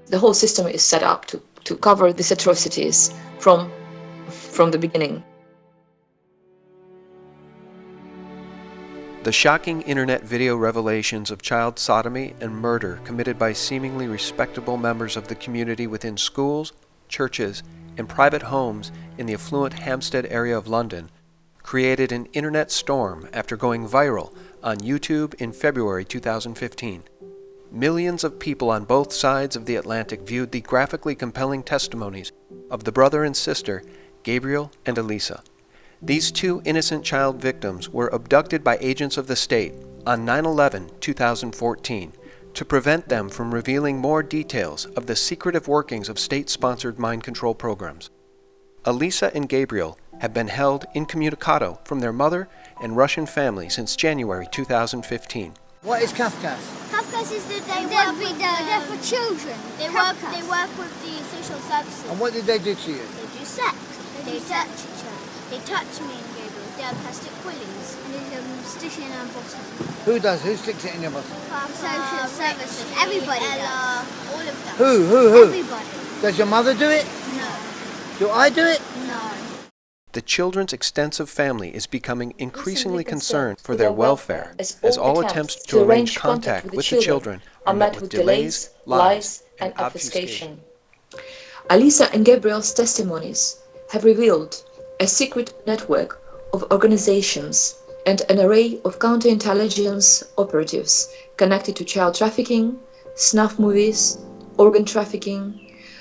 The whole system is set up to cover these atrocities from the beginning. The shocking internet video revelations of child sodomy and murder committed by seemingly respectable members of the community within schools, churches, and private homes in the affluent Hampstead area of London created an internet storm after going viral on YouTube in February 2015. Millions of people on both sides of the Atlantic viewed the graphically compelling testimonies of the brother and sister, Gabriel and Elisa. These two innocent child victims were abducted by agents of the state on 9/11/2014 to prevent them from revealing more details of the secretive workings of state-sponsored mind control programs. Elisa and Gabriel have been held incommunicado from their mother and Russian family since January 2015. What is Kafkas? Kafkas is they're for children. They work with the social services. And what did they do to you? They do sex. They touch each other. They touch me and Gabriel. They have plastic willies. And they stick it in our bottom. Who does? Who sticks it in your bottom? Social services. Everybody does. All of them. Who? Everybody. Does your mother do it? No. Do I do it? No. The children's extensive family is becoming increasingly concerned for their welfare, as all attempts to arrange contact with the children are met with delays, lies, and obfuscation. Elisa and Gabriel's testimonies have revealed a secret network of organizations and an array of counterintelligence operatives connected to child trafficking, snuff movies, organ trafficking,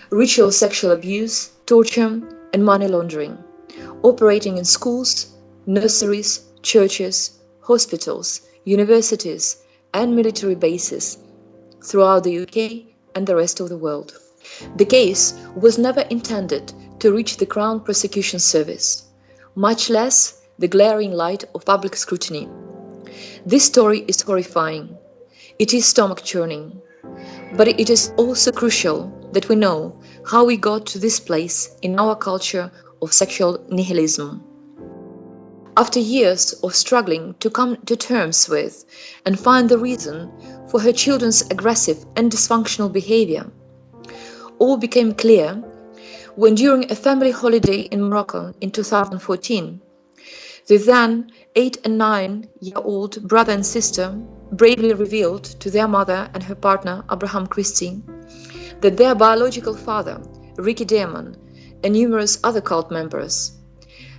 ritual sexual abuse, torture, and money laundering, operating in schools, nurseries, churches, hospitals, universities, and military bases throughout the UK and the rest of the world. The case was never intended to reach the Crown Prosecution Service, much less the glaring light of public scrutiny. This story is horrifying. It is stomach-churning. But it is also crucial that we know how we got to this place in our culture of sexual nihilism. After years of struggling to come to terms with and find the reason for her children's aggressive and dysfunctional behavior, all became clear when during a family holiday in Morocco in 2014, the then 8 and 9-year-old brother and sister bravely revealed to their mother and her partner, Abraham Christie, that their biological father, Ricky Diamond, and numerous other cult members,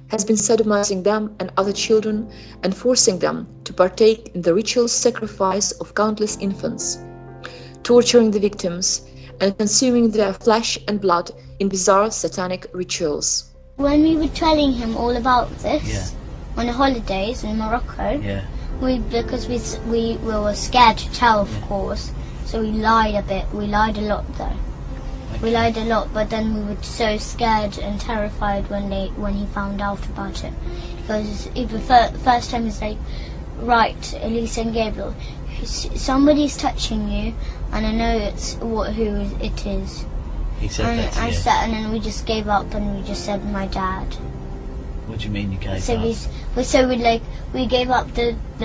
has been sodomizing them and other children and forcing them to partake in the ritual sacrifice of countless infants, torturing the victims and consuming their flesh and blood in bizarre satanic rituals. When we were telling him all about this on the holidays in Morocco, because we were scared to tell, of course, so we lied a bit. We lied a lot though. We lied a lot, but then we were so scared and terrified when he found out about it. Because even first time he's like, right, Elisa and Gabriel, somebody's touching you, and I know who it is. He said that to you? And then we just gave up and we just said my dad. What do you mean you gave up?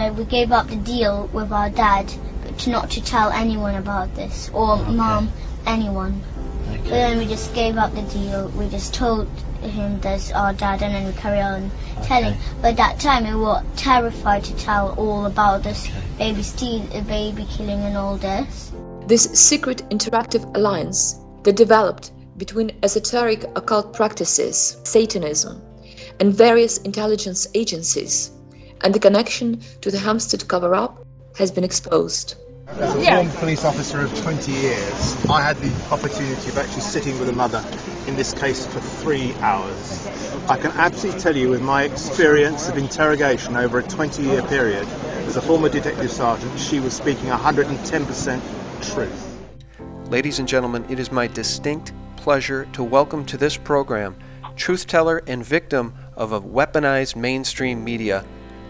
We gave up the deal with our dad, but not to tell anyone about this, or mom, anyone. Okay. But then we just gave up the deal. We just told him that's our dad, and then we carry on telling. But at that time we were terrified to tell all about this baby killing and all this. This secret interactive alliance that developed between esoteric occult practices, Satanism, and various intelligence agencies, and the connection to the Hampstead cover-up has been exposed. As a former police officer of 20 years, I had the opportunity of actually sitting with a mother in this case for 3 hours. I can absolutely tell you with my experience of interrogation over a 20-year period, as a former detective sergeant, she was speaking 110% truth. Ladies and gentlemen, it is my distinct pleasure to welcome to this program truth teller and victim of a weaponized mainstream media,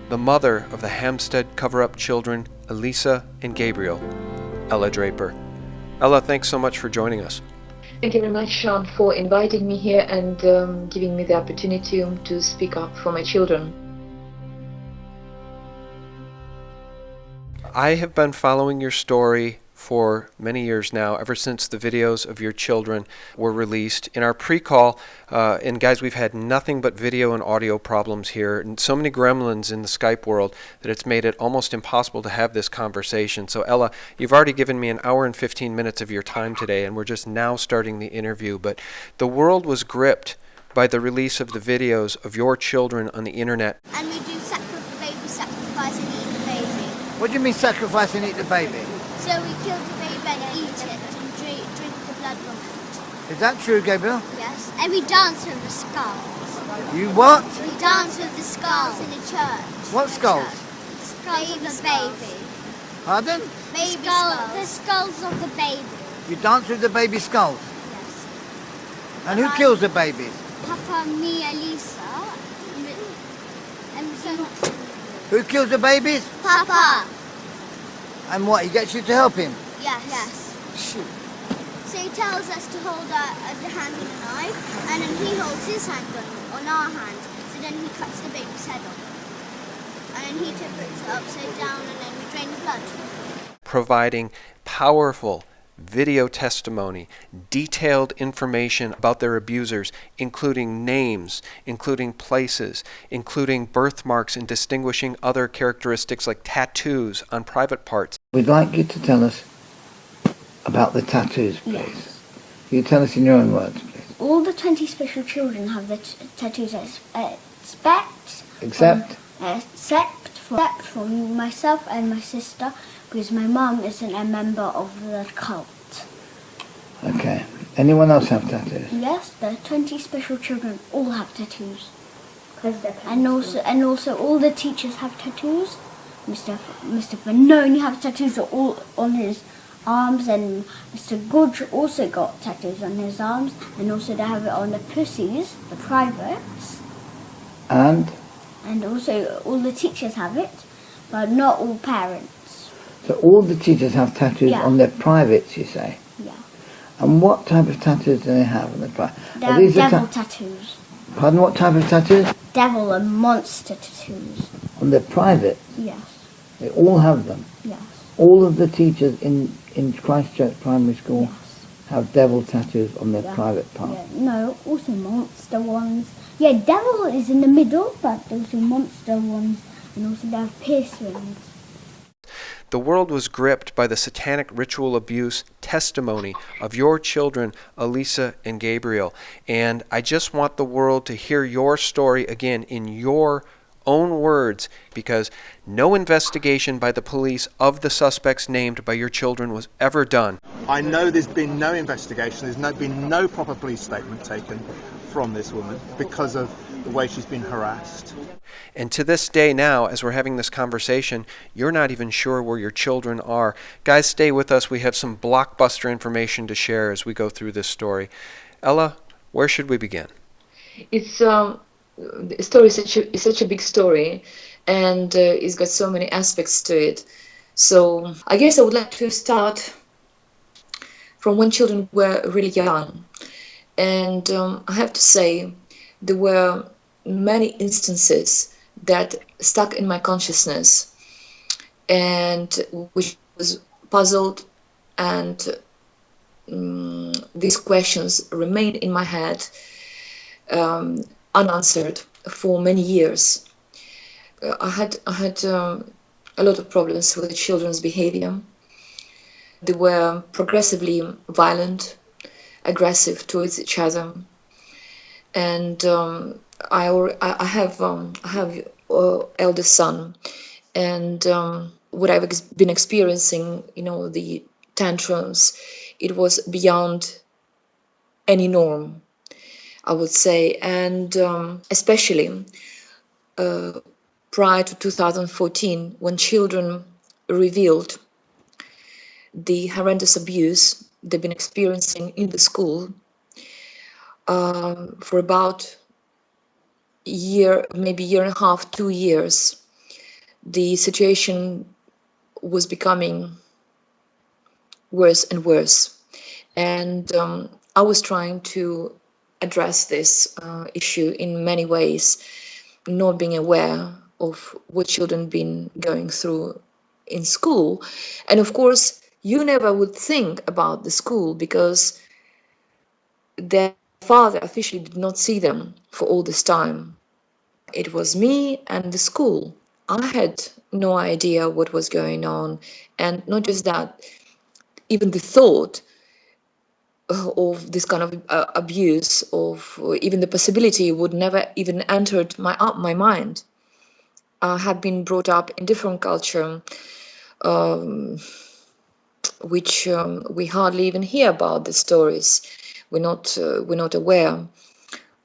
the mother of the Hampstead cover-up children, Elisa and Gabriel, Ella Draper. Ella, thanks so much for joining us. Thank you very much, Sean, for inviting me here and giving me the opportunity to speak up for my children. I have been following your story for many years now, ever since the videos of your children were released. In our pre-call, and guys, we've had nothing but video and audio problems here, and so many gremlins in the Skype world that it's made it almost impossible to have this conversation. So Ella, you've already given me an hour and 15 minutes of your time today, and we're just now starting the interview. But the world was gripped by the release of the videos of your children on the internet. And we do baby sacrifice and eat the baby. What do you mean sacrifice and eat the baby? So we kill the baby and eat it and drink the blood from it. Is that true, Gabriel? Yes. And we dance with the skulls. You what? We dance with the skulls in the church. What skulls? Skulls of the baby. Pardon? Baby skulls. The skulls of the baby. You dance with the baby skulls? Yes. And who kills the babies? Papa, me, Elisa. And Who kills the babies? Papa. And what, he gets you to help him? Yes. Shoot. So he tells us to hold the hand with a knife, and then he holds his hand on our hand. So then he cuts the baby's head off. And then he puts it upside down, and then we drain the blood. Providing powerful video testimony, detailed information about their abusers, including names, including places, including birthmarks, and distinguishing other characteristics like tattoos on private parts. We'd like you to tell us about the tattoos, please. Yes. Can you tell us in your own words, please? All the 20 special children have the tattoos except for myself and my sister, because my mum isn't a member of the cult. Okay. Anyone else have tattoos? Yes, the 20 special children all have tattoos. And also all the teachers have tattoos. Mr. Vanoni have tattoos all on his arms, and Mr. Goodge also got tattoos on his arms, and also they have it on the pussies, the privates. And also all the teachers have it, but not all parents. So all the teachers have tattoos on their privates, you say? Yeah. And what type of tattoos do they have on their private? They have devil tattoos. Pardon, what type of tattoos? Devil and monster tattoos. On their private? Yes. They all have them? Yes. All of the teachers in Christchurch Primary School have devil tattoos on their private part? Yeah. No, also monster ones. Yeah, devil is in the middle, but also monster ones, and also they have piercings. The world was gripped by the satanic ritual abuse testimony of your children, Elisa and Gabriel. And I just want the world to hear your story again in your own words, because no investigation by the police of the suspects named by your children was ever done. I know there's been no investigation, been no proper police statement taken from this woman because of the way she's been harassed. And to this day now, as we're having this conversation, you're not even sure where your children are. Guys, stay with us. We have some blockbuster information to share as we go through this story. Ella, where should we begin? The story is such a big story, and it's got so many aspects to it. So I guess I would like to start from when children were really young. And I have to say, there were many instances that stuck in my consciousness, and which was puzzled, and these questions remained in my head unanswered for many years. I had a lot of problems with the children's behavior. They were progressively violent, aggressive towards each other, and I have elder son, and what I've been experiencing, the tantrums, it was beyond any norm, I would say, and especially prior to 2014, when children revealed the horrendous abuse they've been experiencing in the school for about maybe year and a half, 2 years. The situation was becoming worse and worse, and I was trying to address this issue in many ways, not being aware of what children been going through in school. And of course, you never would think about the school because their father officially did not see them for all this time. It was me and the school. I had no idea what was going on. And not just that, even the thought of this kind of abuse, of even the possibility, would never even entered my mind. I have been brought up in different culture, which we hardly even hear about the stories. We're not aware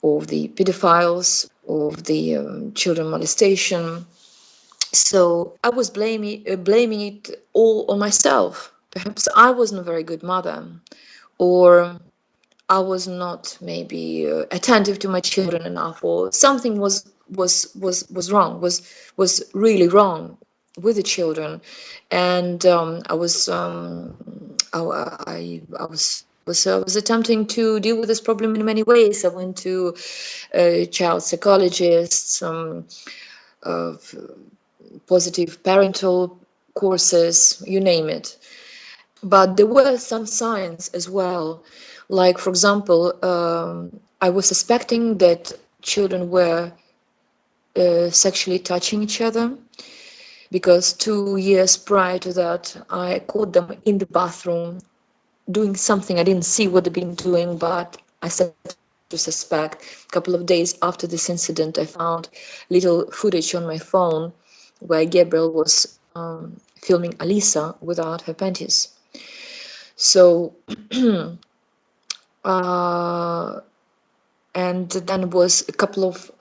of the pedophiles, of the children molestation. So I was blaming it all on myself. Perhaps I wasn't a very good mother, or I was not maybe attentive to my children enough, or something was wrong, was really wrong with the children, and I was attempting to deal with this problem in many ways. I went to child psychologists, positive parental courses, you name it. But there were some signs as well. Like, for example, I was suspecting that children were sexually touching each other, because 2 years prior to that, I caught them in the bathroom doing something. I didn't see what they've been doing, but I started to suspect. A couple of days after this incident, I found little footage on my phone where Gabriel was filming Alisa without her panties. So, and then was a couple of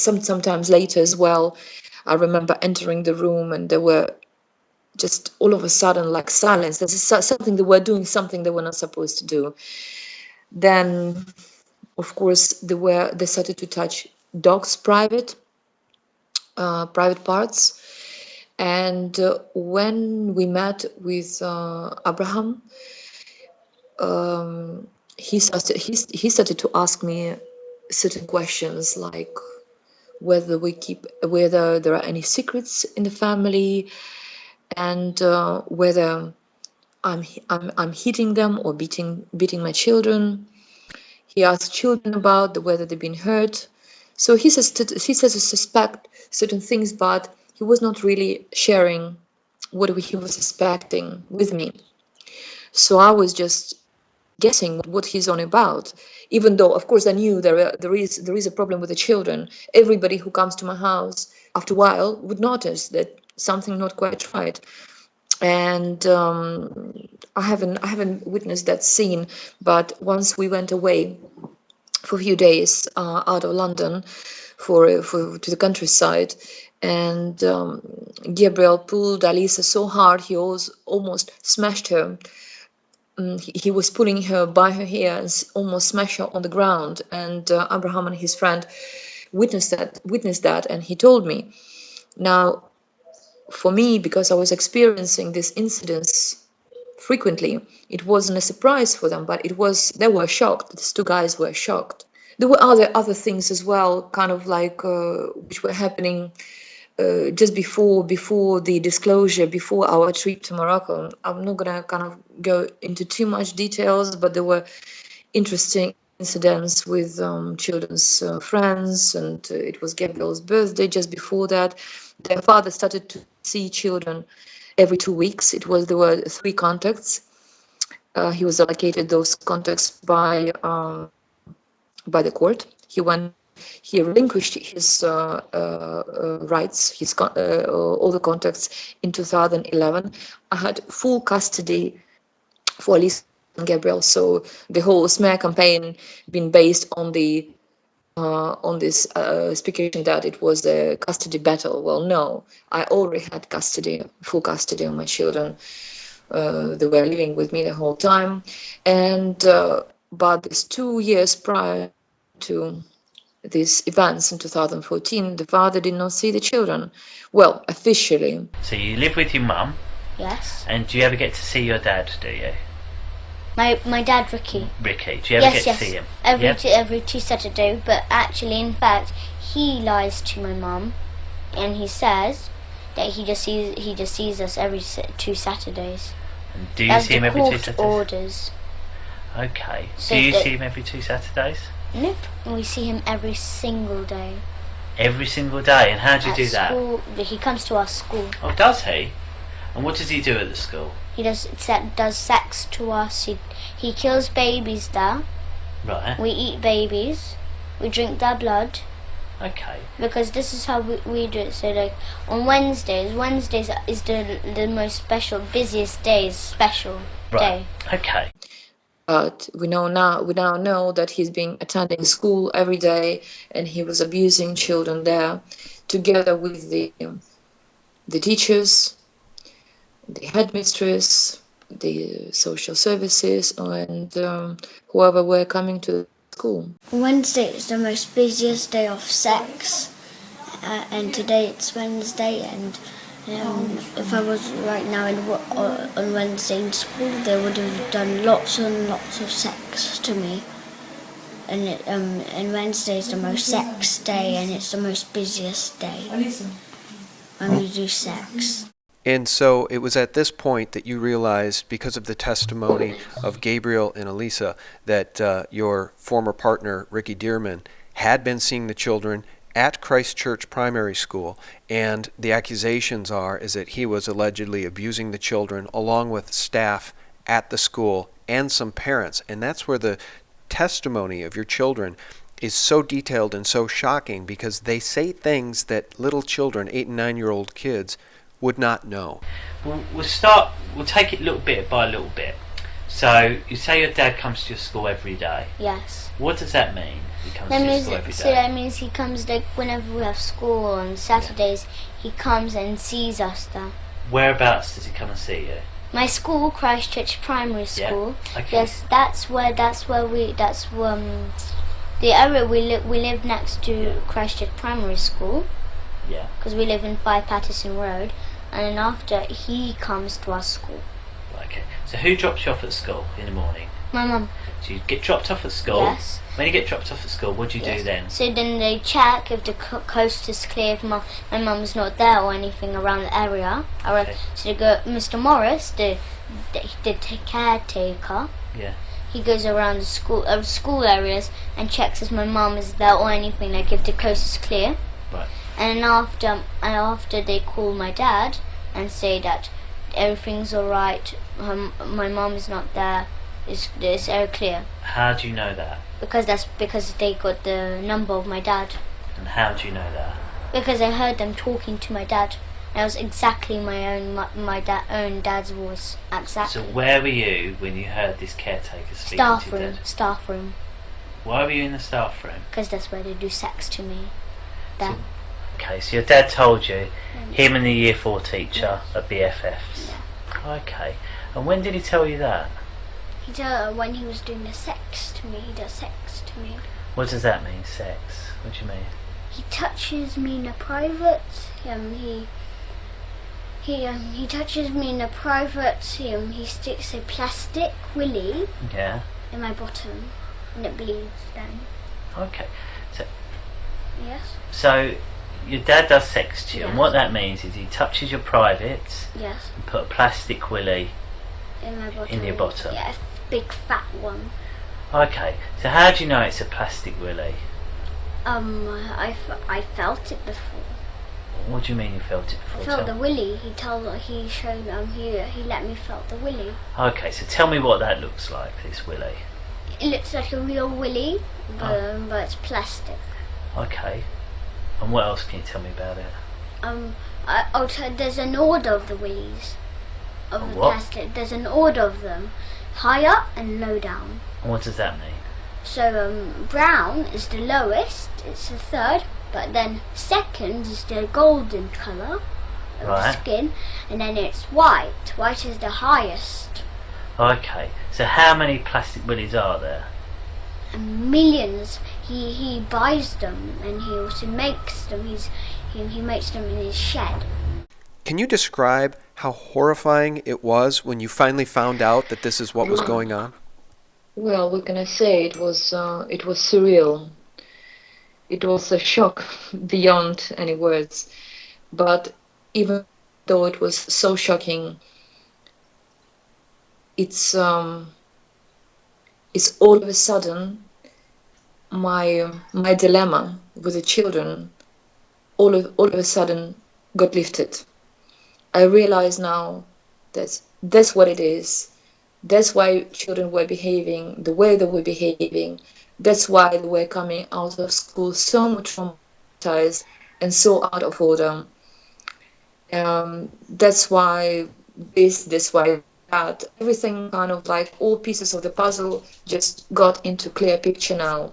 sometimes later as well. I remember entering the room and there were just all of a sudden like silence. There's something they were doing, something they were not supposed to do. Then, of course, they started to touch dogs' private parts. And when we met with Abraham, he started to ask me certain questions, like whether there are any secrets in the family, and whether I'm hitting them or beating my children. He asked children about whether they've been hurt. So he says to suspect certain things, but he was not really sharing what he was suspecting with me. So I was just guessing what he's on about, even though, of course, I knew there is a problem with the children. Everybody who comes to my house after a while would notice that something not quite right. And I haven't witnessed that scene, but once we went away for a few days out of London to the countryside, and Gabriel pulled Alisa so hard he almost smashed her. He was pulling her by her hair and almost smashed her on the ground. And Abraham and his friend witnessed that, and he told me. Now, for me, because I was experiencing these incidents frequently, it wasn't a surprise for them, but they were shocked. These two guys were shocked. There were other things as well, kind of like which were happening just before the disclosure, before our trip to Morocco. I'm not gonna kind of go into too much details, but there were interesting incidents with children's friends, and it was Gabriel's birthday just before that. Their father started to see children every 2 weeks. There were 3 contacts. He was allocated those contacts by the court. He relinquished his rights, all the contacts in 2011. I had full custody for Alisa and Gabriel. So the whole smear campaign been based on this speculation that it was a custody battle. Well, no, I already had full custody of my children. They were living with me the whole time, and but this 2 years prior to these events in 2014, the father did not see the children. Well, officially. So you live with your mum? Yes. And do you ever get to see your dad, do you? My dad, Ricky. Ricky, do you ever get to see him? Every 2 Saturdays, but actually, in fact, he lies to my mum, and he says that he just sees us every 2 Saturdays. And do you That's see him the every 2 court Saturdays? orders. Okay. So Do you that- see him every 2 Saturdays? Nope. We see him every single day. Every single day. And how do you At do that? school, he comes to our school. Oh, does he? And what does he do at the school? He does sex to us. He kills babies there. Right. We eat babies. We drink their blood. Okay. Because this is how we do it. So like on Wednesdays is the most special, busiest day, special day. Okay. But we now know that he's been attending school every day, and he was abusing children there, together with the teachers, the headmistress, the social services, and whoever were coming to school. Wednesday is the most busiest day of sex, and today it's Wednesday, and if I was right now on Wednesday in school, they would have done lots and lots of sex to me. And Wednesday is the most sex day, and it's the most busiest day when we do sex. And so it was at this point that you realized, because of the testimony of Gabriel and Elisa, that your former partner, Ricky Dearman, had been seeing the children at Christ Church Primary School, and the accusations is that he was allegedly abusing the children along with staff at the school and some parents. And that's where the testimony of your children is so detailed and so shocking, because they say things that little children, 8 and 9-year-old kids, would not know. We'll take it little bit by little bit. So you say your dad comes to your school every day. Yes. What does that mean? He comes to your school every day. So that means he comes like whenever we have school on Saturdays. He comes and sees us there. Whereabouts does he come and see you? My school, Christchurch Primary School. Yeah. Okay. Yes, that's the area we live next to Christchurch Primary School. Yeah. Because we live in 5 Patterson Road, and then after he comes to our school. Okay. So who drops you off at school in the morning? My mum. So you get dropped off at school. Yes. When you get dropped off at school, what do you do then? So then they check if the coast is clear, if my mum's not there or anything around the area. Okay. So they go, Mr. Morris, the caretaker. Yeah. He goes around the school areas and checks if my mum is there or anything, like if the coast is clear. Right. And after they call my dad and say that everything's alright, my mum is not there, it's all clear. How do you know that? Because they got the number of my dad. And how do you know that? Because I heard them talking to my dad. And it was exactly my own dad's voice. Exactly. So where were you when you heard this caretaker speaking to your dad? Staff room. Why were you in the staff room? Because that's where they do sex to me. There. Okay, so your dad told you him and the year 4 teacher are BFFs. Yeah. Okay. And when did he tell you that? He told when he was doing the sex to me. He does sex to me. What does that mean, sex? What do you mean? He touches me in the private. He touches me in the private. He sticks a plastic willy in my bottom, and it bleeds then. Okay. So Yes. So your dad does sex to you, and Yes. what that means is he touches your privates Yes. and put a plastic willy In my bottom. in your bottom. Yeah, a big fat one. Okay, so how do you know it's a plastic willy? I felt it before. What do you mean you felt it before? I felt the willy. He let me felt the willy. Okay, so tell me what that looks like, this willy. It looks like a real willy, but it's plastic. Okay, and what else can you tell me about it? There's an order of the willies. Of the what? plastic. There's an order of them. High up and low down. And what does that mean? So brown is the lowest, it's the third, but then second is the golden colour of the skin, and then it's white. White is the highest. Okay, so how many plastic willies are there? Millions. He buys them, and he also makes them. He makes them in his shed. Can you describe how horrifying it was when you finally found out that this is what was going on? Well, what can I say? It was surreal. It was a shock beyond any words. But even though it was so shocking, it's all of a sudden my dilemma with the children all of a sudden got lifted. I realize now that that's what it is. That's why children were behaving the way they were behaving. That's why they were coming out of school so much traumatized and so out of order. That's why that's why that. Everything kind of like all pieces of the puzzle just got into clear picture now.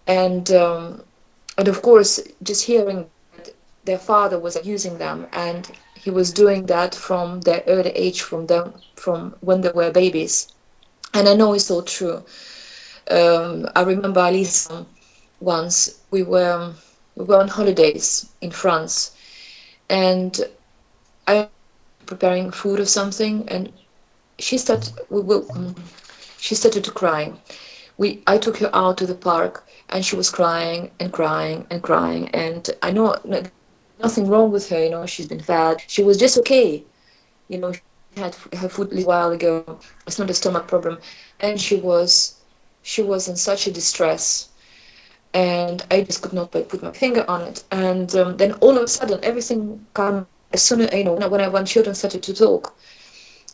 And of course, just hearing that their father was abusing them, and he was doing that from their early age, from when they were babies. And I know it's all true. I remember Alisa once we were on holidays in France, and I was preparing food or something, and she started she started to cry. I took her out to the park, and she was crying and crying and crying. And I know nothing wrong with her. She's been fed. She was just okay. She had her food a little while ago. It's not a stomach problem, and she was in such a distress, and I just could not put my finger on it. And then all of a sudden, everything come as soon as when children started to talk,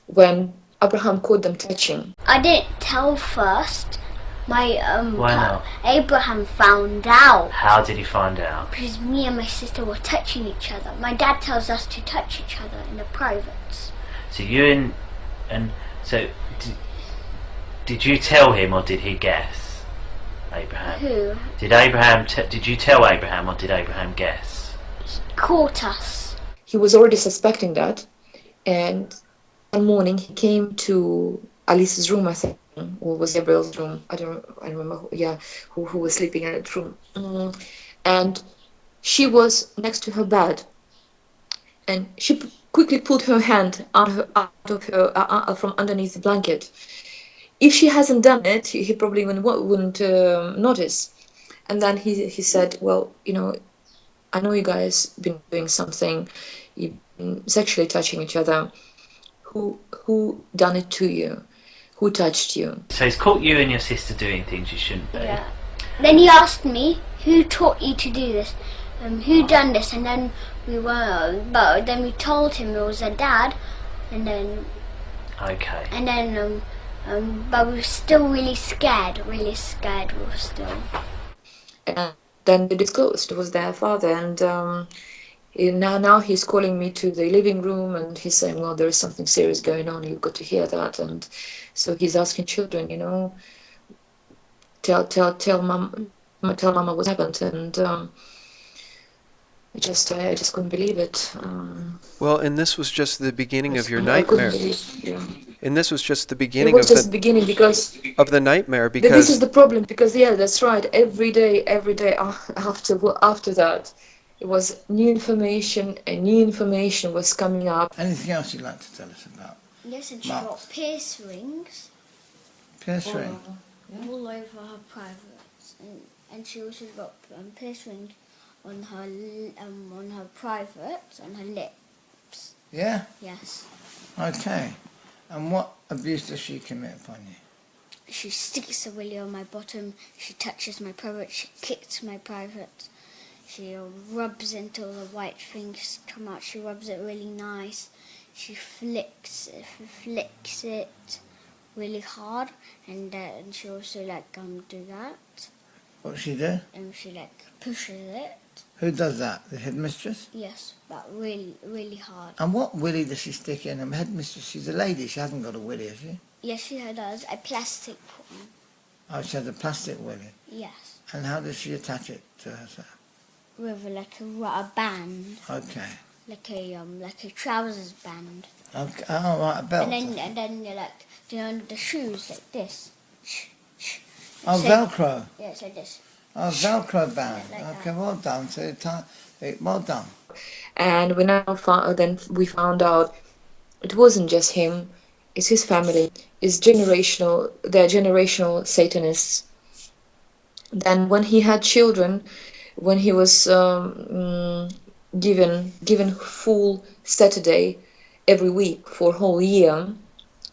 when Abraham caught them touching. I didn't tell first. My Why not? Abraham found out. How did he find out? Because me and my sister were touching each other. My dad tells us to touch each other in the privates. So did you tell him or did he guess? Abraham. Who? Did you tell Abraham or did Abraham guess? Caught us. He was already suspecting that, and one morning he came to Alice's room, I think, or was Gabriel's room. I remember. Who was sleeping in that room. And she was next to her bed, and she quickly pulled her hand out of her from underneath the blanket. If she hasn't done it, he probably wouldn't notice. And then he said, "Well, I know you guys been doing something, you've been sexually touching each other. Who done it to you? Who touched you?" So he's caught you and your sister doing things you shouldn't do. Yeah. Then he asked me, "Who taught you to do this? Who done this?" And then but then we told him it was our dad, and then. Okay. And then but we were still really scared. We were still. And then they disclosed it was their father, and now he's calling me to the living room, and he's saying, "Well, there is something serious going on. You've got to hear that." And so he's asking children, tell mama what happened, and I just couldn't believe it. Well, and this was just the beginning of your I couldn't nightmare. believe. And this was just the It beginning was just the beginning, because of the nightmare. this Because is the problem. Because that's right. Every day after that, it was new information, and new information was coming up. Anything else you'd like to tell us about? Yes, and she Marks. got pierce rings Pierce ring. all over her privates, and she also got pierce rings on her privates, on her lips. Yeah? Yes. Okay. And what abuse does she commit upon you? She sticks a willy on my bottom. She touches my private. She kicks my private. She rubs until the white things come out. She rubs it really nice. She flicks it really hard, and she also do that. What does she do? And she pushes it. Who does that? The headmistress? Yes, but really, really hard. And what willy does she stick in? The headmistress, she's a lady. She hasn't got a willy, has she? Yes, she does. A plastic one. Oh, she has a plastic willy. Yes. And how does she attach it to herself? With a band. Okay. Like a trousers band. Okay. Oh, right, a belt. And then the shoes like this. Oh, So- Velcro. Yeah, so this. Oh, Velcro band. Yeah, like Okay, well done. So, well done. And we found out it wasn't just him; it's his family. It's generational. They're generational Satanists. Then, when he had children, when he was given full Saturday every week for a whole year,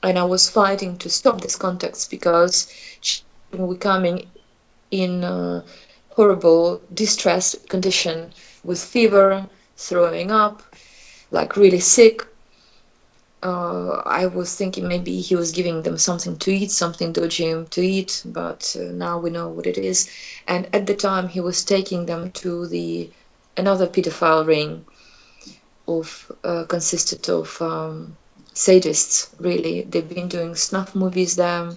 And I was fighting to stop these contacts because children were coming in horrible distressed condition with fever, throwing up, like really sick. I was thinking maybe he was giving them something to eat, something dodgy to eat, but now we know what it is. And at the time he was taking them to another pedophile ring consisted of sadists, really. They've been doing snuff movies there.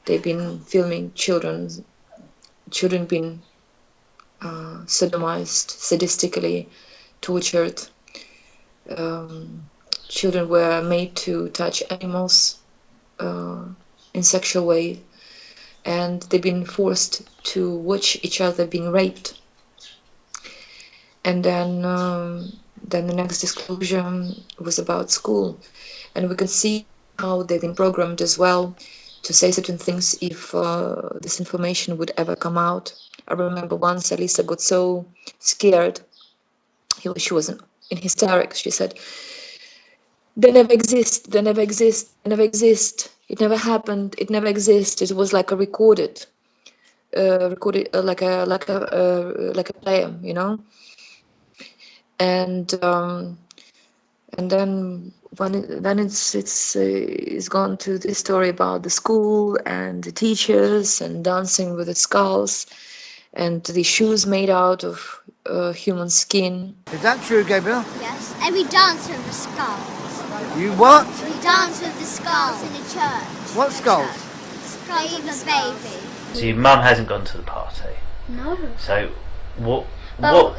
They've been filming children being sodomized, sadistically tortured. Children were made to touch animals in sexual way, and they've been forced to watch each other being raped. And then the next disclosure was about school, and we can see how they've been programmed as well to say certain things if this information would ever come out. I remember once Elisa got so scared, she was in hysterics. She said, "They never exist, they never exist, they never exist. It never happened, it never exists." It was like a recorded like a player, you know. And then it's gone to this story about the school and the teachers and dancing with the skulls and the shoes made out of human skin. Is that true, Gabriel? Yes, and we dance with the skulls. You what? We dance with the skulls in the church. What skulls? Skulls of the baby. So your mum hasn't gone to the party. No. So what? But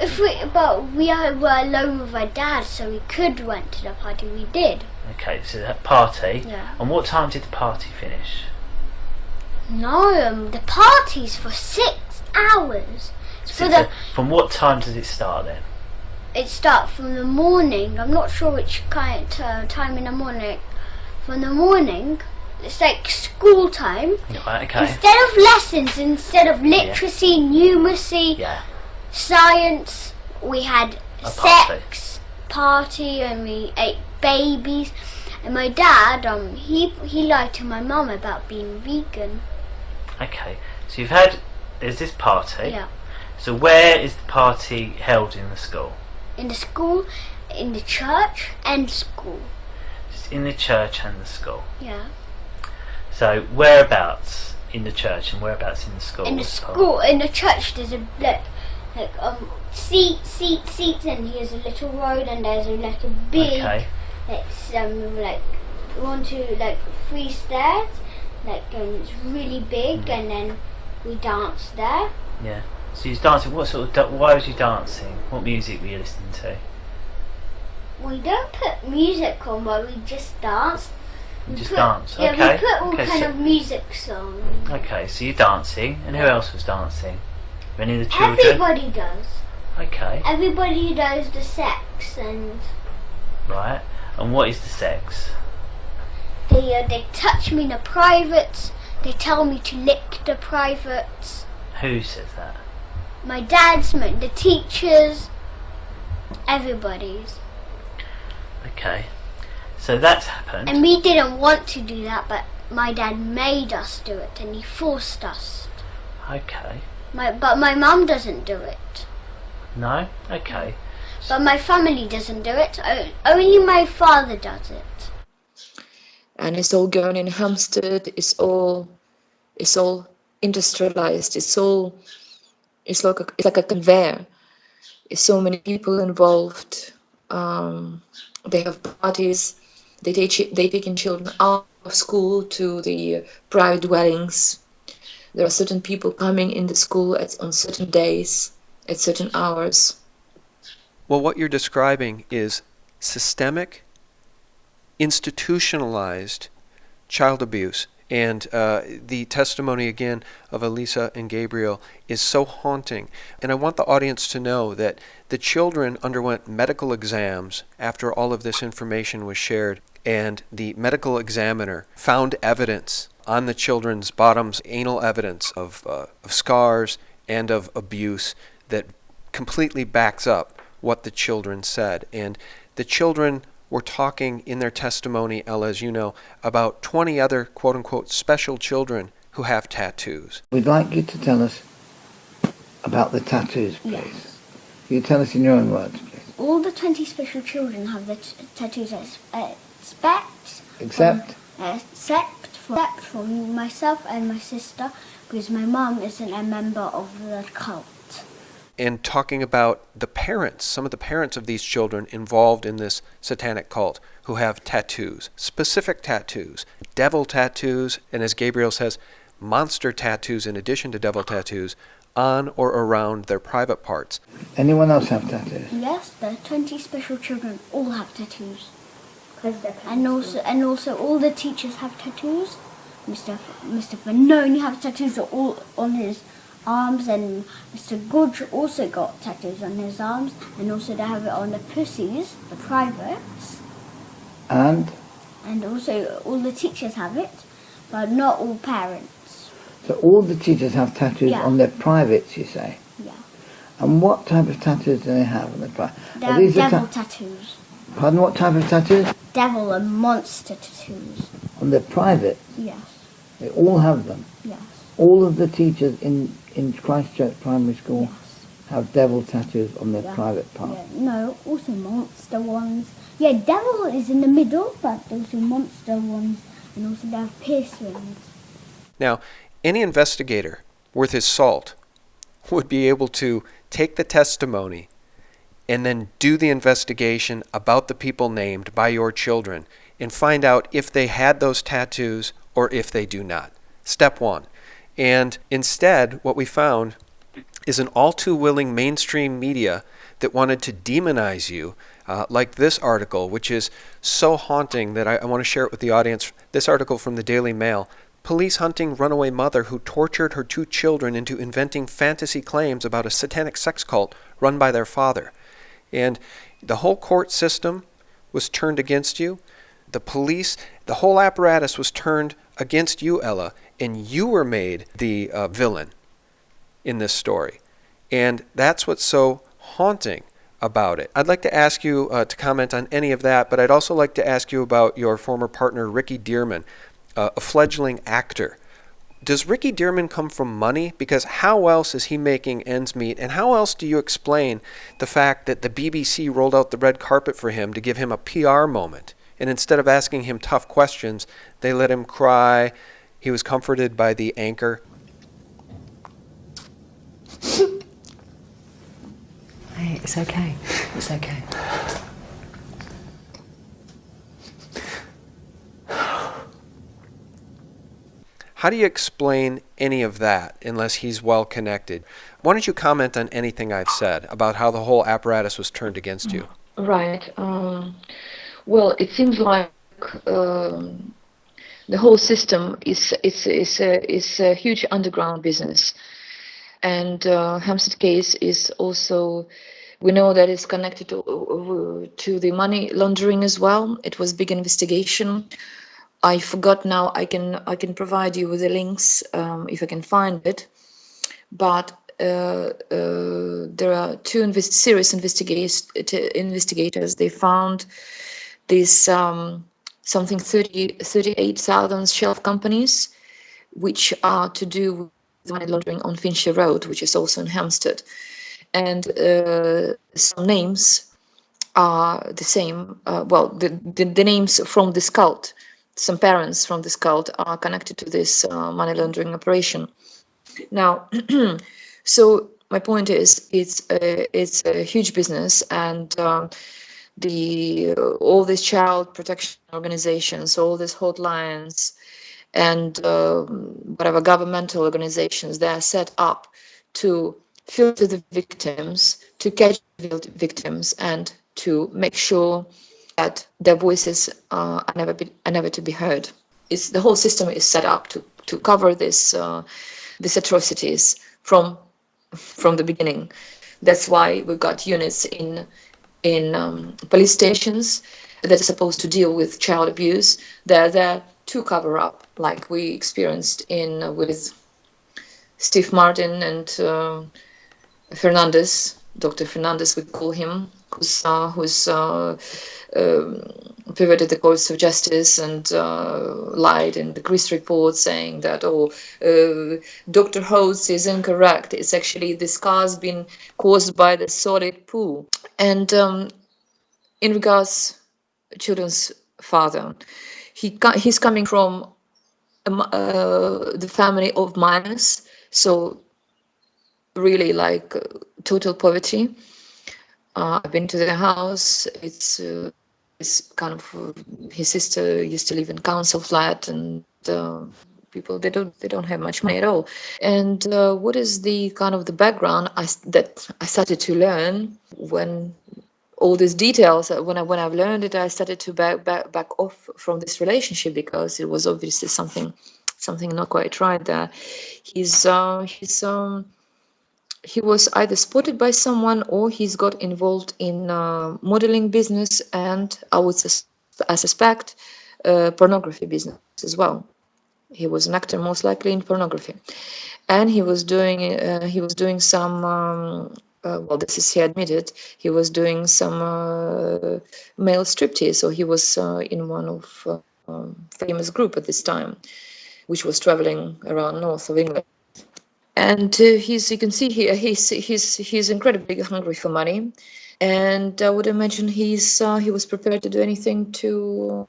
we were alone with our dad, so we could went to the party. We did. Okay, so that party. Yeah. And what time did the party finish? No, the party's for 6 hours. From what time does it start then? It starts from the morning. I'm not sure which kind of time in the morning. From the morning, it's like school time. Right, okay. Instead of lessons, instead of literacy, numeracy, science, we had A sex party, and we ate babies. And my dad, he lied to my mum about being vegan. Okay, so there's this party. Yeah. So where is the party held in the school? In the school, in the church, and school. It's in the church and the school. Yeah. So whereabouts in the church and whereabouts in the school? In the school, in the church, there's a seats, and here's a little road, and there's like a big, it's like 1, 2, like 3 stairs, it's really big, and then we dance there. Yeah. So you was dancing. Why was you dancing? What music were you listening to? We don't put music on, but we just dance. Dance. Yeah, okay. we put all kind of music songs. Okay, so you're dancing, and who else was dancing? Any of the children? Everybody does. Okay. Everybody does the sex, and right. And what is the sex? They touch me in the privates. They tell me to lick the privates. Who says that? My dad's, the teachers, everybody's. Okay. So that's happened. And we didn't want to do that, but my dad made us do it, and he forced us. Okay. But my mum doesn't do it. No? Okay. But my family doesn't do it. Only my father does it. And it's all going in Hampstead. It's all industrialized. It's like a conveyor. There's so many people involved. They have parties. They taking children out of school to the private dwellings. There are certain people coming in the school on certain days, at certain hours. Well, what you're describing is systemic, institutionalized child abuse. And the testimony, again, of Elisa and Gabriel is so haunting. And I want the audience to know that the children underwent medical exams after all of this information was shared. And the medical examiner found evidence on the children's bottoms, anal evidence of scars and of abuse that completely backs up what the children said. And the children were talking in their testimony, Ella, as you know, about 20 other quote-unquote special children who have tattoos. We'd like you to tell us about the tattoos, please. Yes. You tell us in your own words, please. All the 20 special children have the tattoos Except from myself and my sister, because my mum isn't a member of the cult. And talking about the parents, some of the parents of these children involved in this satanic cult who have tattoos, specific tattoos, devil tattoos, and as Gabriel says, monster tattoos in addition to devil tattoos on or around their private parts. Anyone else have tattoos? Yes, the 20 special children all have tattoos. And also all the teachers have tattoos. Mr. Vanoni has tattoos all on his arms, and Mr. Gorge also got tattoos on his arms, and also they have it on the pussies, the privates. And also all the teachers have it, but not all parents. so all the teachers have tattoos on their privates, you say? Yeah. And what type of tattoos do they have on their privates? They have devil tattoos. Pardon, what type of tattoos? Devil and monster tattoos. On their privates? Yes. They all have them? Yes. All of the teachers in Christchurch Primary School have devil tattoos on their private parts? Yeah, no, also monster ones. Yeah, devil is in the middle, but also monster ones, and also they have piercings. Now, any investigator worth his salt would be able to take the testimony and then do the investigation about the people named by your children and find out if they had those tattoos or if they do not. Step one. And instead, what we found is an all too willing mainstream media that wanted to demonize you, like this article, which is so haunting that I want to share it with the audience. This article from the Daily Mail: police hunting runaway mother who tortured her 2 children into inventing fantasy claims about a satanic sex cult run by their father. And the whole court system was turned against you. The police, the whole apparatus was turned against you, Ella, and you were made the villain in this story. And that's what's so haunting about it. I'd like to ask you to comment on any of that, but I'd also like to ask you about your former partner, Ricky Dearman, a fledgling actor. Does Ricky Dearman come from money? Because how else is he making ends meet? And how else do you explain the fact that the BBC rolled out the red carpet for him to give him a PR moment? And instead of asking him tough questions, they let him cry. He was comforted by the anchor. Hey, it's okay. It's okay. How do you explain any of that unless he's well connected? Why don't you comment on anything I've said about how the whole apparatus was turned against you? Right. Well, it seems like the whole system is a huge underground business, and Hampstead case is also, we know that it's connected to the money laundering as well. It was big investigation. I forgot now. I can provide you with the links if I can find it. But there are 2 serious investigators. They found this something 38,000 shelf companies, which are to do with money laundering on Finchley Road, which is also in Hampstead. And some names are the same. The names from this cult, some parents from this cult are connected to this money laundering operation. Now, so my point is, it's a huge business, and all these child protection organizations, all these hotlines, and whatever governmental organizations, they are set up to filter the victims, to catch victims, and to make sure that their voices are never to be heard. The whole system is set up to cover these atrocities from the beginning. That's why we've got units in police stations that are supposed to deal with child abuse. They're there to cover up, like we experienced with Steve Martin and Fernandez. Dr. Fernandez, we call him, who's perverted the course of justice and lied in the Greece report, saying that Dr. Holtz is incorrect. It's actually the scars been caused by the solid poo. And in regards children's father, he's coming from the family of minors, so really like total poverty. I've been to their house. It's kind of his sister used to live in council flat, and people they don't have much money at all. And what is the kind of the background that I started to learn when all these details, when I've learned it, I started to back off from this relationship, because it was obviously something not quite right there. He was either spotted by someone, or he's got involved in modeling business, and I suspect pornography business as well. He was an actor, most likely in pornography, and he was doing some. Well, this is he admitted. He was doing some male striptease. So he was in one of famous group at this time, which was traveling around north of England. And you can see here, he's incredibly hungry for money, and I would imagine he was prepared to do anything to,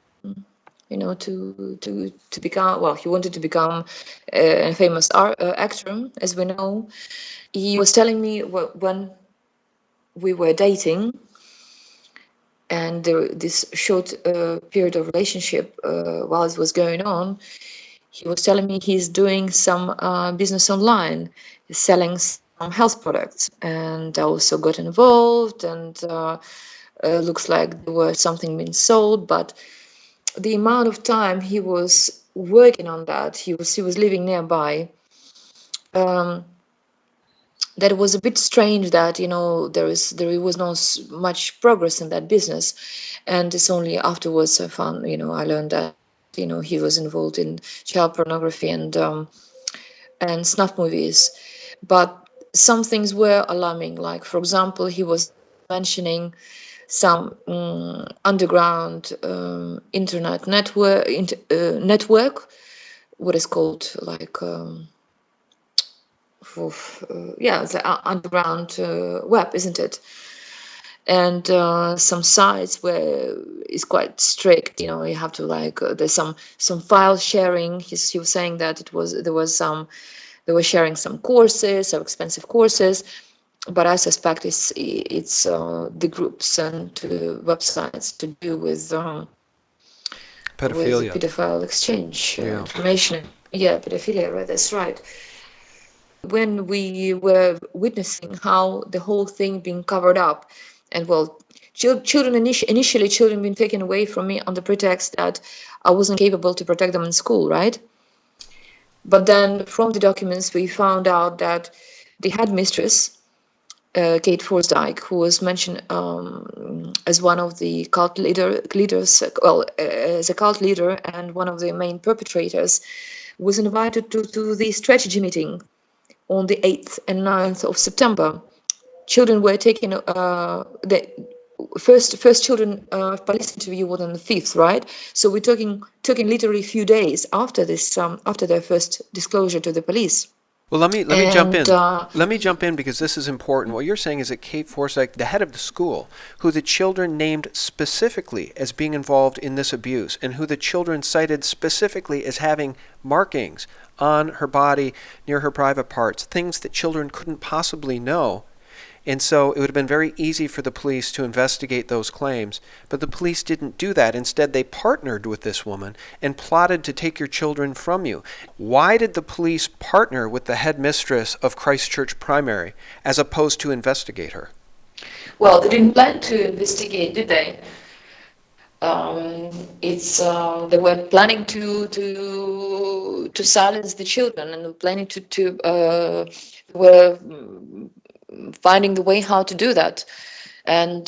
to become. Well, he wanted to become a famous actor, as we know. He was telling me when we were dating, and this short period of relationship while it was going on, he was telling me he's doing some business online, selling some health products, and I also got involved, and looks like there was something being sold, but the amount of time he was working on that, he was living nearby. That was a bit strange that there was not much progress in that business, and it's only afterwards I found I learned that he was involved in child pornography and snuff movies. But some things were alarming, like for example he was mentioning some underground internet network, what is called like it's the underground web, isn't it? And some sites where it's quite strict. You have to there's some file sharing. He was saying that they were sharing some courses, some expensive courses, but I suspect it's the groups and websites to do with Pedophilia. with pedophile exchange Yeah. information. Yeah, pedophilia, right? That's right. When we were witnessing how the whole thing being covered up, and well, children initially being taken away from me on the pretext that I wasn't capable to protect them in school, right? But then from the documents we found out that the headmistress, Kate Forsdyke, who was mentioned as one of the cult leaders, well, as a cult leader and one of the main perpetrators, was invited to the strategy meeting on the 8th and 9th of September. Children were taken, the first children police interview was on the 5th, right? So we're talking literally a few days after this, after their first disclosure to the police. Well, let me jump in. Let me jump in because this is important. What you're saying is that Kate Forsyth, the head of the school, who the children named specifically as being involved in this abuse, and who the children cited specifically as having markings on her body near her private parts, things that children couldn't possibly know. And so it would have been very easy for the police to investigate those claims. But the police didn't do that. Instead, they partnered with this woman and plotted to take your children from you. Why did the police partner with the headmistress of Christ Church Primary as opposed to investigate her? Well, they didn't plan to investigate, did they? They were planning to silence the children, and planning were finding the way how to do that, and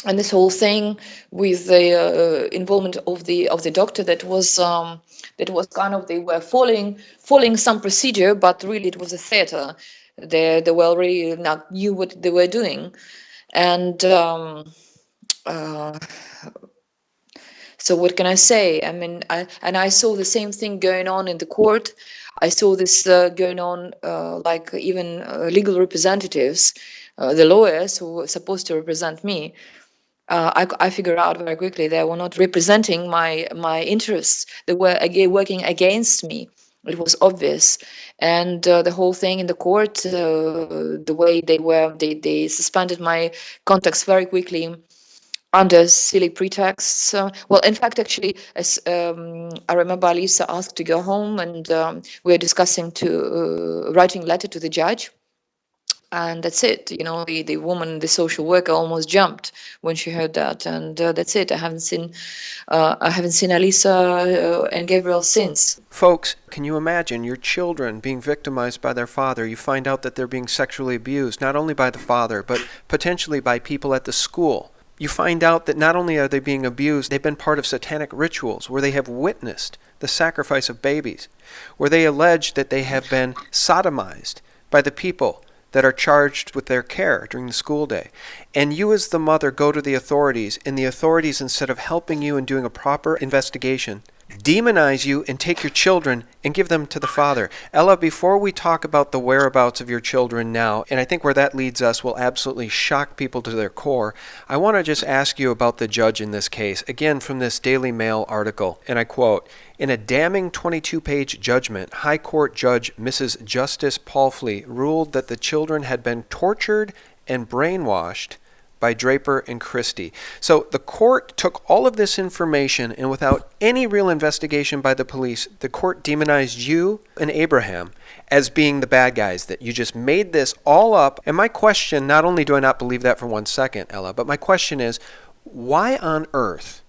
this whole thing with the involvement of the doctor, that was kind of, they were following some procedure, but really it was a theater. They well really not knew what they were doing, and so what can I say? I mean, I saw the same thing going on in the court. I saw this going on, like even legal representatives, the lawyers who were supposed to represent me. I figured out very quickly they were not representing my interests. They were working against me. It was obvious, and the whole thing in the court, the way they suspended my contacts very quickly under silly pretexts. Well, in fact, actually, as I remember, Alisa asked to go home, and we were discussing to writing a letter to the judge. And that's it. You know, the woman, the social worker, almost jumped when she heard that, and that's it. I haven't seen Alisa and Gabriel since. Folks, can you imagine your children being victimized by their father? You find out that they're being sexually abused, not only by the father, but potentially by people at the school. You find out that not only are they being abused, they've been part of satanic rituals where they have witnessed the sacrifice of babies, where they allege that they have been sodomized by the people that are charged with their care during the school day. And you as the mother go to the authorities, and the authorities, instead of helping you and doing a proper investigation, demonize you and take your children and give them to the father. Ella, before we talk about the whereabouts of your children now, and I think where that leads us will absolutely shock people to their core, I want to just ask you about the judge in this case. Again, from this Daily Mail article, and I quote, "In a damning 22-page judgment, High Court Judge Mrs. Justice Palfrey ruled that the children had been tortured and brainwashed by Draper and Christie." So the court took all of this information, and without any real investigation by the police, the court demonized you and Abraham as being the bad guys, that you just made this all up. And my question, not only do I not believe that for 1 second, Ella, but my question is, why on earth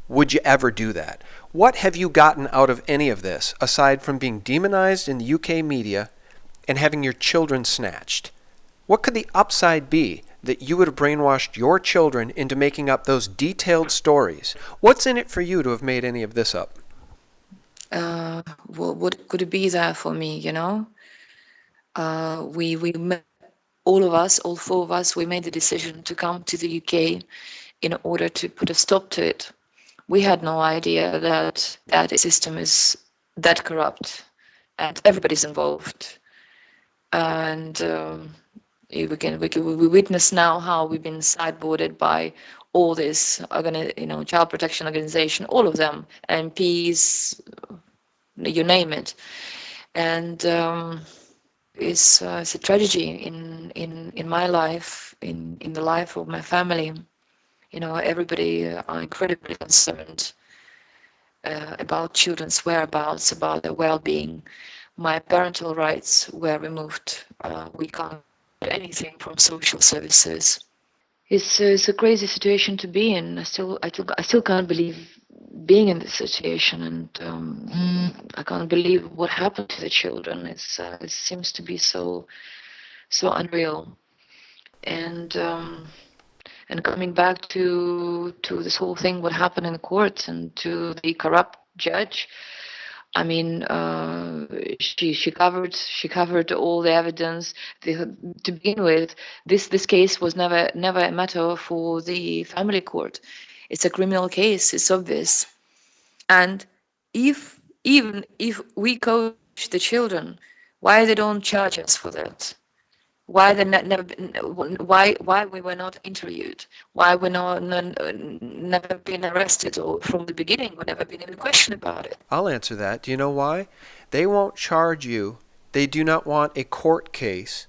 would you ever do that? What have you gotten out of any of this, aside from being demonized in the UK media and having your children snatched? What could the upside be that you would have brainwashed your children into making up those detailed stories? What's in it for you to have made any of this up? What could it be there for me, you know? We all of us, all four of us, we made the decision to come to the UK in order to put a stop to it. We had no idea that that system is that corrupt and everybody's involved. And we witness now how we've been sideboarded by all this, child protection organization, all of them, MPs, you name it, and it's a tragedy in my life, in the life of my family. You know, everybody are incredibly concerned about children's whereabouts, about their well-being. My parental rights were removed. We can't anything from social services. It's a crazy situation to be in. I still can't believe being in this situation, and I can't believe what happened to the children. It seems to be so unreal. And coming back to this whole thing, what happened in the court, and to the corrupt judge. I mean, she covered all the evidence. To begin with, this case was never a matter for the family court. It's a criminal case. It's obvious. And even if we coach the children, why they don't charge us for that? Why why we were not interviewed? Why we never been arrested, or from the beginning we never been even questioned about it? I'll answer that. Do you know why? They won't charge you. They do not want a court case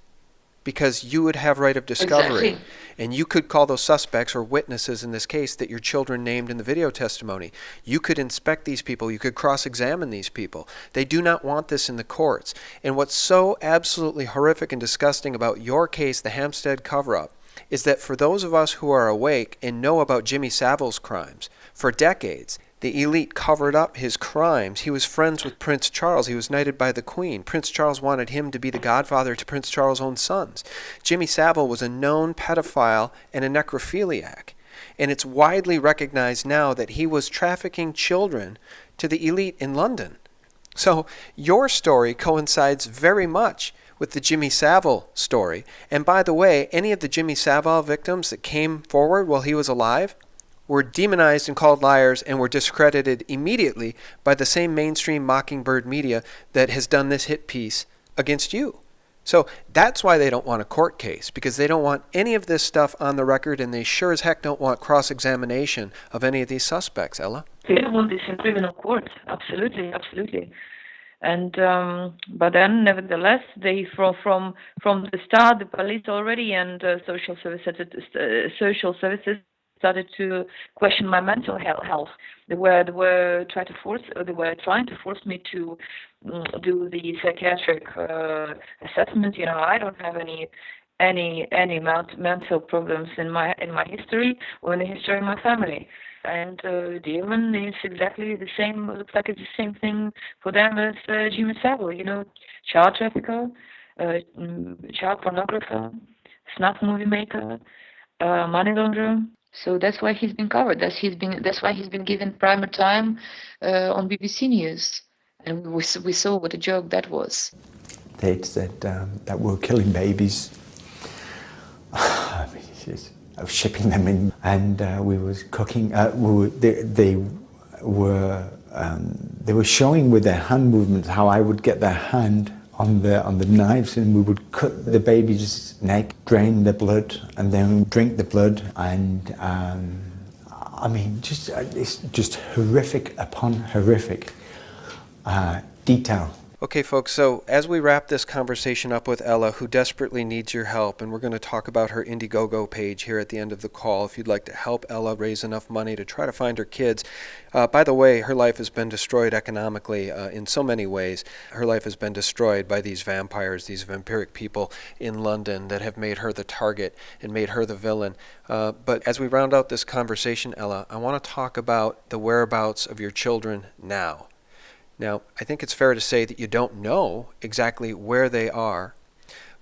because you would have right of discovery. Exactly. And you could call those suspects or witnesses in this case that your children named in the video testimony. You could inspect these people. You could cross-examine these people. They do not want this in the courts. And what's so absolutely horrific and disgusting about your case, the Hampstead cover-up, is that for those of us who are awake and know about Jimmy Savile's crimes, for decades, the elite covered up his crimes. He was friends with Prince Charles. He was knighted by the Queen. Prince Charles wanted him to be the godfather to Prince Charles' own sons. Jimmy Savile was a known pedophile and a necrophiliac. And it's widely recognized now that he was trafficking children to the elite in London. So your story coincides very much with the Jimmy Savile story. And by the way, any of the Jimmy Savile victims that came forward while he was alive were demonized and called liars and were discredited immediately by the same mainstream Mockingbird media that has done this hit piece against you. So that's why they don't want a court case, because they don't want any of this stuff on the record, and they sure as heck don't want cross-examination of any of these suspects, Ella. They don't want this in criminal court. Absolutely, absolutely. And but then, nevertheless, they from the start, the police already and social services started to question my mental health. They were trying to force me to do the psychiatric assessment. You know, I don't have any mental problems in my history or in the history of my family. And Damon is exactly the same. Looks like it's the same thing for them as Jimmy Savile. You know, child trafficker, child pornographer, snuff movie maker, money launderer. So that's why he's been covered. That's why he's been given prime time on BBC News. And we saw what a joke that was. They said that we're killing babies. Of shipping them in, and we was cooking. They were showing with their hand movements how I would get their hand on the knives, and we would cut the baby's neck, drain the blood, and then drink the blood. And I mean, it's just horrific upon horrific detail. Okay, folks, so as we wrap this conversation up with Ella, who desperately needs your help, and we're going to talk about her Indiegogo page here at the end of the call, if you'd like to help Ella raise enough money to try to find her kids. By the way, her life has been destroyed economically in so many ways. Her life has been destroyed by these vampires, these vampiric people in London that have made her the target and made her the villain. But as we round out this conversation, Ella, I want to talk about the whereabouts of your children now. Now, I think it's fair to say that you don't know exactly where they are,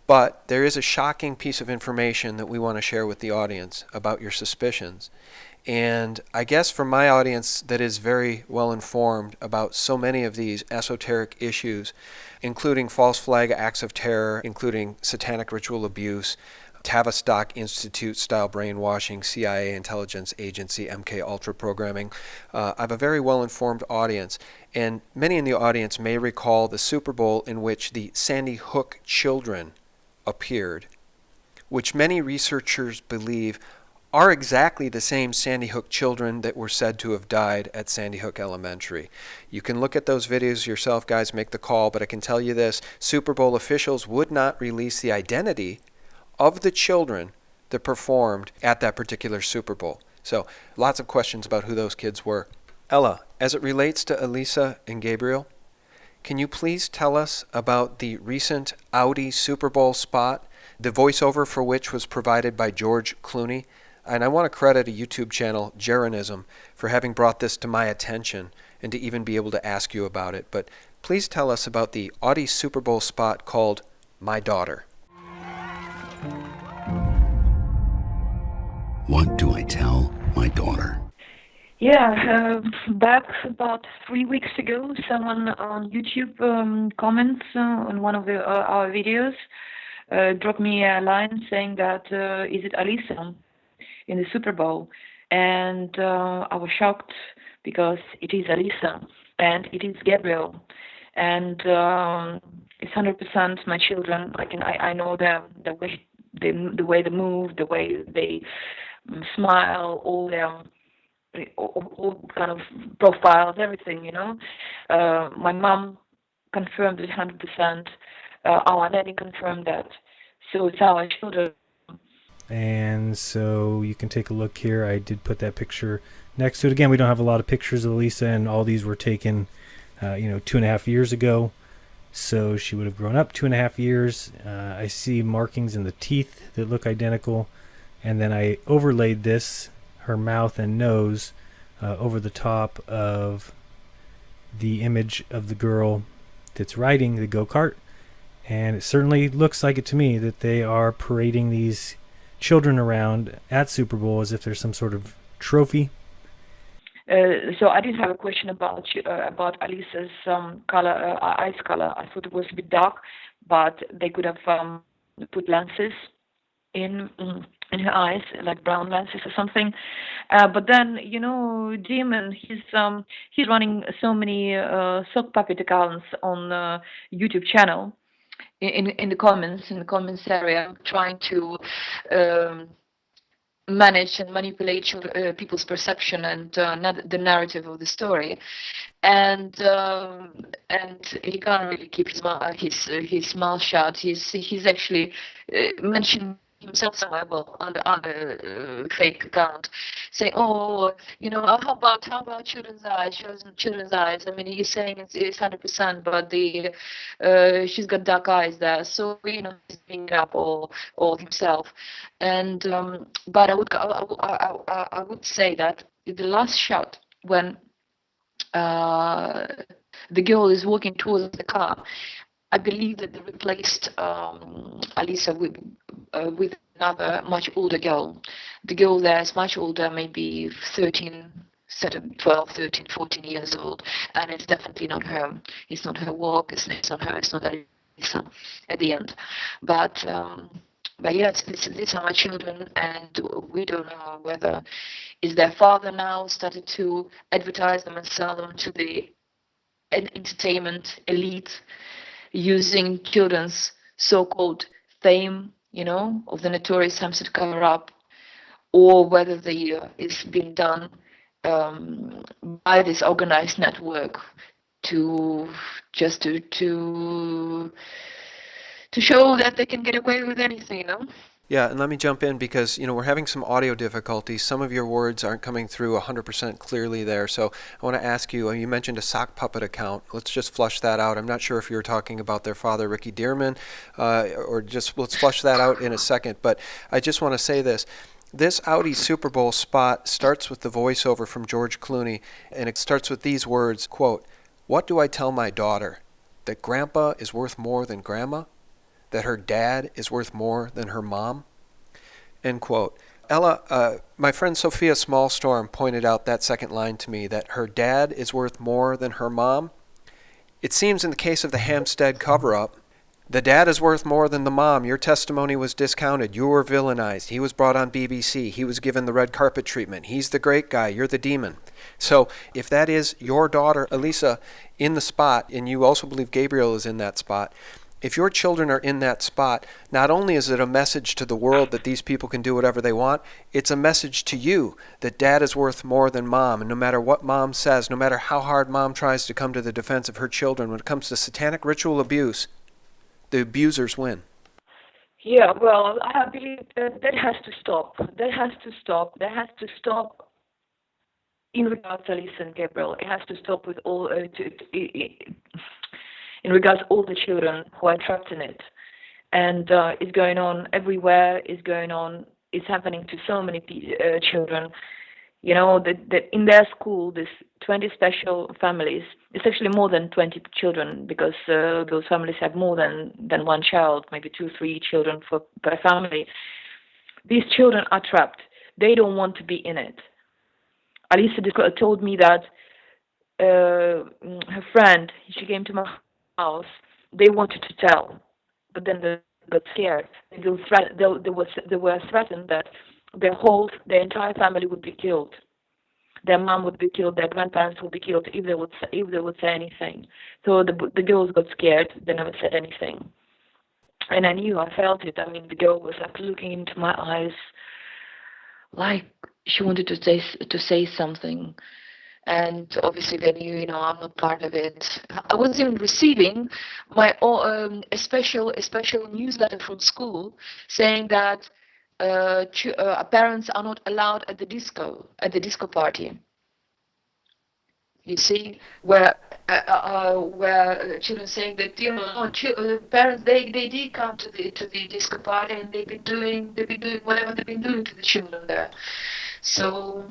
but there is a shocking piece of information that we want to share with the audience about your suspicions. And I guess for my audience that is very well informed about so many of these esoteric issues, including false flag acts of terror, including satanic ritual abuse, Tavistock Institute-style brainwashing, CIA intelligence agency, MK Ultra programming. I have a very well-informed audience, and many in the audience may recall the Super Bowl in which the Sandy Hook children appeared, which many researchers believe are exactly the same Sandy Hook children that were said to have died at Sandy Hook Elementary. You can look at those videos yourself, guys, make the call, but I can tell you this, Super Bowl officials would not release the identity of the children that performed at that particular Super Bowl. So lots of questions about who those kids were. Ella, as it relates to Elisa and Gabriel, can you please tell us about the recent Audi Super Bowl spot, the voiceover for which was provided by George Clooney? And I want to credit a YouTube channel, Jeranism, for having brought this to my attention and to even be able to ask you about it. But please tell us about the Audi Super Bowl spot called My Daughter. What do I tell my daughter? Yeah, back about 3 weeks ago, someone on YouTube comments on one of our videos, dropped me a line saying that, is it Alisa in the Super Bowl? And I was shocked because it is Alisa and it is Gabriel. And it's 100% my children. I know them, the way they move, the way they smile, all kind of profiles, everything, you know. My mom confirmed it 100%. Our nanny confirmed that. So it's our children. And so you can take a look here. I did put that picture next to it. Again, we don't have a lot of pictures of Lisa, and all these were taken, 2.5 years ago. So she would have grown up 2.5 years. I see markings in the teeth that look identical. And then I overlaid this, her mouth and nose, over the top of the image of the girl that's riding the go-kart. And it certainly looks like it to me that they are parading these children around at Super Bowl as if there's some sort of trophy. So I did have a question about Alisa's color, eyes color. I thought it was a bit dark, but they could have put lenses in her eyes, like brown lenses or something. But then, Demon, he's running so many sock puppet accounts on YouTube channel. In the comments area, trying to manage and manipulate people's perception and the narrative of the story, and he can't really keep his mouth shut. He's actually mentioned himself somewhere, well, on the fake account, saying, "Oh, how about children's eyes? Children's eyes. I mean, he's saying it's 100%, but she's got dark eyes there, so he's being it up all himself." And but I would say that the last shot when the girl is walking towards the car, I believe that they replaced Alisa with another much older girl. The girl there is much older, maybe 12, 13, 14 years old, and it's definitely not her. It's not her walk, it's not her, it's not Alisa at the end. But yes, these are my children, and we don't know whether is their father now started to advertise them and sell them to the entertainment elite using children's so-called fame, of the notorious Hampstead cover-up, or whether it's being done by this organized network to show that they can get away with anything, Yeah, and let me jump in because, we're having some audio difficulties. Some of your words aren't coming through 100% clearly there. So I want to ask you, you mentioned a sock puppet account. Let's just flush that out. I'm not sure if you were talking about their father, Ricky Dearman, or just let's flush that out in a second. But I just want to say this. This Audi Super Bowl spot starts with the voiceover from George Clooney, and it starts with these words, quote, "What do I tell my daughter? That grandpa is worth more than grandma? That her dad is worth more than her mom?" End quote. Ella, my friend Sophia Smallstorm pointed out that second line to me, that her dad is worth more than her mom. It seems in the case of the Hampstead cover-up, the dad is worth more than the mom. Your testimony was discounted. You were villainized. He was brought on BBC. He was given the red carpet treatment. He's the great guy. You're the demon. So if that is your daughter, Alisa, in the spot, and you also believe Gabriel is in that spot, if your children are in that spot, not only is it a message to the world that these people can do whatever they want, it's a message to you that dad is worth more than mom. And no matter what mom says, no matter how hard mom tries to come to the defense of her children, when it comes to satanic ritual abuse, the abusers win. Yeah, well, I believe that has to stop. That has to stop. That has to stop in regards to Alisa and Gabriel. It has to stop with all... in regards to all the children who are trapped in it. And it's going on everywhere, it's happening to so many children. That in their school, there's 20 special families. It's actually more than 20 children, because those families have more than one child, maybe 2, 3 children per family. These children are trapped. They don't want to be in it. Alisa told me that her friend, she came to my house, they wanted to tell, but then they got scared. They were threatened that their entire family would be killed. Their mom would be killed. Their grandparents would be killed if they would say anything. So the girls got scared. They never said anything, and I knew. I felt it. I mean, the girl was like looking into my eyes, like she wanted to say something. And obviously they knew, I'm not part of it. I was even receiving my a special newsletter from school saying that parents are not allowed at the disco party. You see, where children saying that parents they did come to the disco party, and they've been doing whatever they've been doing to the children there. So.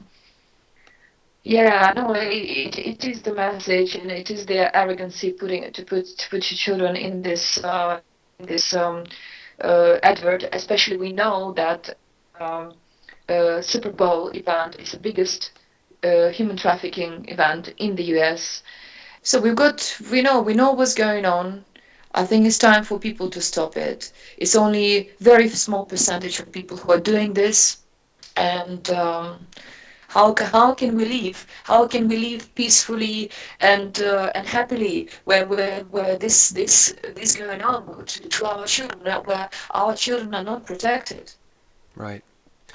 Yeah, no, it is the message, and it is their arrogancy to put your children in this advert. Especially, we know that Super Bowl event is the biggest human trafficking event in the US. So we know what's going on. I think it's time for people to stop it. It's only very small percentage of people who are doing this, and how can we live? How can we live peacefully and happily where this going on to our children, where our children are not protected? Right.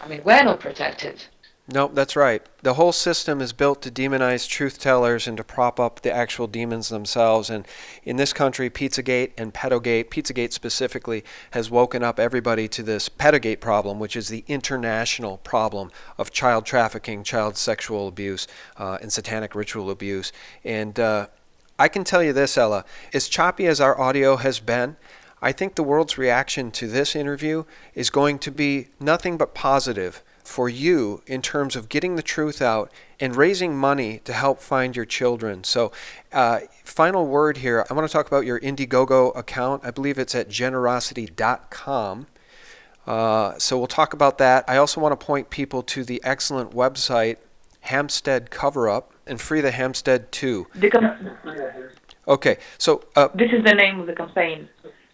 I mean, we're not protected. No, that's right. The whole system is built to demonize truth tellers and to prop up the actual demons themselves. And in this country, Pizzagate and Pedogate, Pizzagate specifically, has woken up everybody to this Pedogate problem, which is the international problem of child trafficking, child sexual abuse, and satanic ritual abuse. And I can tell you this, Ella, as choppy as our audio has been, I think the world's reaction to this interview is going to be nothing but positive for you in terms of getting the truth out and raising money to help find your children. So final word here, I want to talk about your Indiegogo account. I believe it's at generosity.com. So we'll talk about that. I also want to point people to the excellent website Hampstead Cover-Up and Free the Hampstead 2. Okay, so this is the name of the campaign.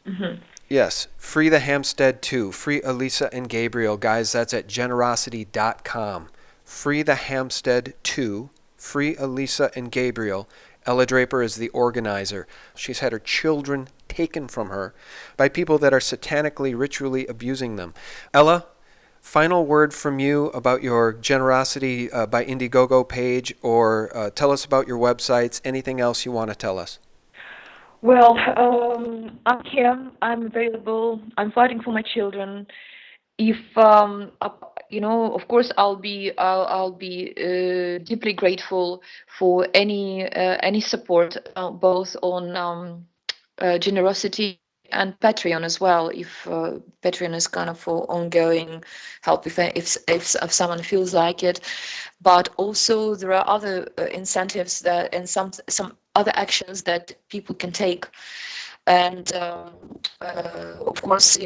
Mm-hmm. Yes, Free the Hampstead 2. Free Elisa and Gabriel. Guys, that's at generosity.com. Free the Hampstead 2. Free Elisa and Gabriel. Ella Draper is the organizer. She's had her children taken from her by people that are satanically, ritually abusing them. Ella, final word from you about your Generosity by Indiegogo page, or tell us about your websites, anything else you want to tell us. Well, I'm here. I'm available. I'm fighting for my children. If of course, I'll be deeply grateful for any support, both on Generosity and Patreon as well. If Patreon is kind of for ongoing help, if someone feels like it, but also there are other incentives that and some other actions that people can take, and of course,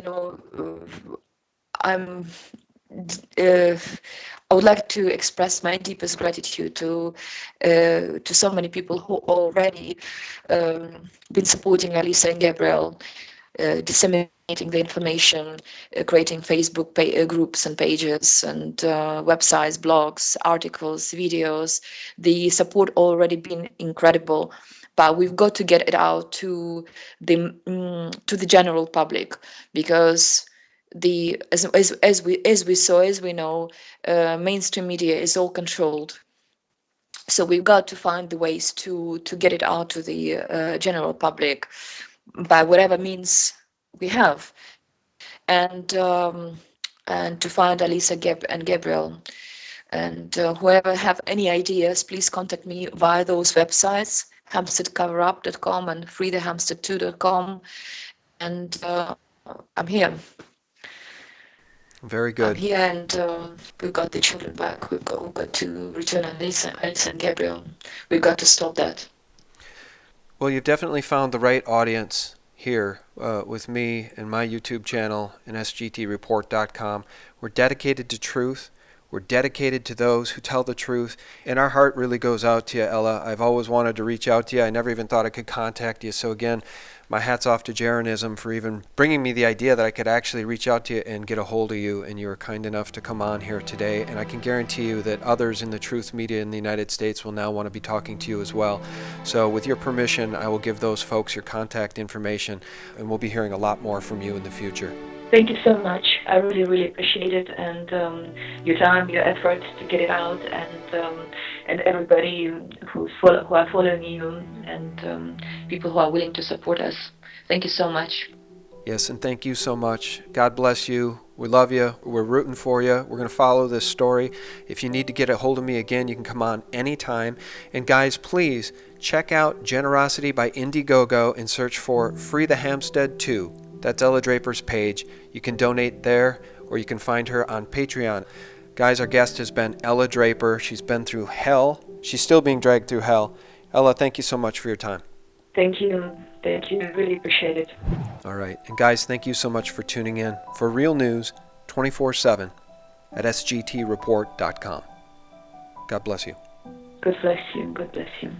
I would like to express my deepest gratitude to so many people who already been supporting Elisa and Gabriel, disseminating the information, creating Facebook groups and pages and websites, blogs, articles, videos. The support already been incredible, but we've got to get it out to the general public, because as we know, mainstream media is all controlled. So we've got to find the ways to get it out to the general public by whatever means we have, and to find Elisa and Gabriel. And whoever have any ideas, please contact me via those websites, hampsteadcoverup.com and freethehampstead2.com, and I'm here. Very good. I'm here, and we've got the children back. We've got to return Elisa and Gabriel. We've got to stop that. Well, you've definitely found the right audience here with me and my YouTube channel and SGTReport.com. We're dedicated to truth. We're dedicated to those who tell the truth, and our heart really goes out to you, Ella. I've always wanted to reach out to you. I never even thought I could contact you. So again, my hat's off to Jeranism for even bringing me the idea that I could actually reach out to you and get a hold of you, and you were kind enough to come on here today. And I can guarantee you that others in the truth media in the United States will now want to be talking to you as well. So with your permission, I will give those folks your contact information, and we'll be hearing a lot more from you in the future. Thank you so much. I really, really appreciate it, and your time, your efforts to get it out, and everybody who are following you, and people who are willing to support us. Thank you so much. Yes, and thank you so much. God bless you. We love you. We're rooting for you. We're going to follow this story. If you need to get a hold of me again, you can come on anytime. And guys, please check out Generosity by Indiegogo and search for Free the Hampstead 2. That's Ella Draper's page. You can donate there, or you can find her on Patreon. Guys, our guest has been Ella Draper. She's been through hell. She's still being dragged through hell. Ella, thank you so much for your time. Thank you. Thank you. Really appreciate it. All right. And guys, thank you so much for tuning in for real news 24/7 at sgtreport.com. God bless you. God bless you. God bless you.